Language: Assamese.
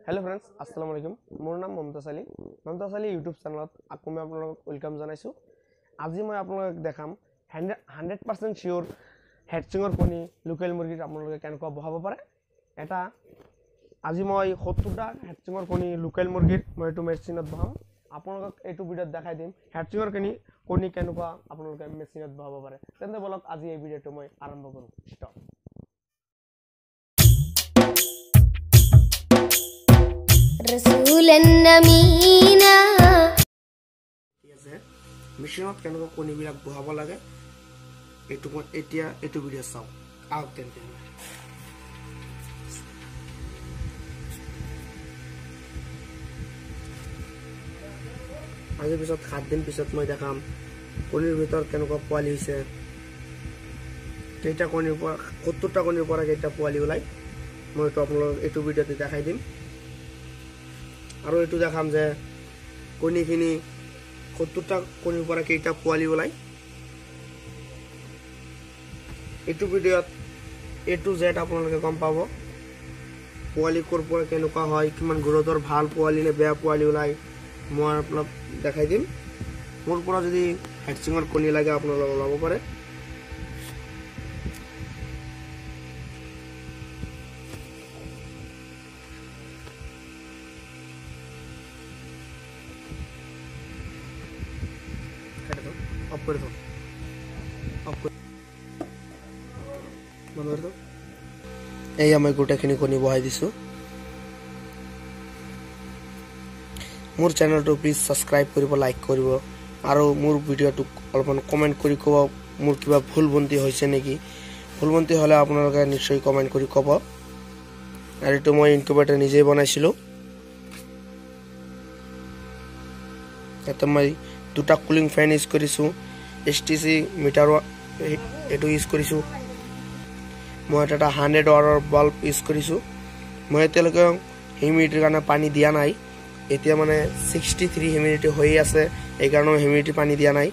हेलो फ्रेंड्स अस्सलाम वालेकुम मोर नाम मुमताज आली यूट्यूब चैनल आको मैं आपलोक वेलकाम जानाइছো আজি मैं आपलोक देखाम 100% शियोर हेडसिंगर कणी लोकल मुर्गी आपलोके केनेকুৱা বহাব পাৰে এটা আজি মই 70টা হেডसिंगर कणी लोकल मुर्गीर মই এটো মেচিনত বহাম आपलोक एटु ভিডিওত দেখাই দিম হেডसिंगर कणी কেনেকুৱা आपलोके মেচিনত বহাব পাৰে তেন্তে বলক আজি এই ভিডিওটো মই আৰম্ভ কৰো স্টপ رسولا أمينا মেচিনত কেনেকুৱা কণীবিলাক বহাব লাগে এটু এতিয়া এটু ভিডিও চাও আও তেন্তে আজি পিছত 7 দিন পিছত মই দেখাম কণীৰ ভিতৰ কেনেকুৱা পোৱালি হৈছে কেইটা কণীৰ পৰা 70টা কণীৰ পৰা কেইটা পোৱালি ওলাই মই তো আপোনালোক এটু ভিডিওতে দেখাই দিম আৰু এটু দেখাম যে কণীখিনি 70টা কণীৰ পৰা কেইটা পোৱালি ওলাই এটু ভিডিওত এ টু জেড আপোনালোকে গম পাব পোৱালি কৰ পৰা কেনেকুৱা হয় কিমান গ্ৰোথৰ ভাল পোৱালি নে বেয়া পোৱালি ওলাই মই আপোনাক দেখাই দিম মোৰ পৰা যদি হেডচিঙৰ কণী লাগে আপোনালোকে ল'ব পাৰে অফ কৰে দাও অফ কৰে বন্ধ কৰে দাও এই আমি গোটাখিনি কণী বহাই দিছো মোৰ চ্যানেলটো প্লিজ সাবস্ক্ৰাইব কৰিব লাইক কৰিব আৰু মোৰ ভিডিওটো অলপমান কমেন্ট কৰি ক'ব মোৰ কিবা ভুল বন্তি হৈছে নেকি ভুল বন্তি হলে আপোনালোকে নিশ্চয় কমেন্ট কৰি ক'ব আৰু এটো মই ইনকিউবেটৰ নিজে বনাইছিলো এটা মই দুটা কুলিং ফ্যান ইউজ কৰিছো এসটিসি মিটাৰ এটো ইউজ কৰিছো মই এটা 100 ওয়াটৰ বাল্ব ইউজ কৰিছো মই এতিয়ালৈকে হিউমিডিটিৰ কাৰণে পানী দিয়া নাই এতিয়া মানে 63 হিউমিডিটি হৈ আছে এই কাৰণে হিউমিডিটি পানী দিয়া নাই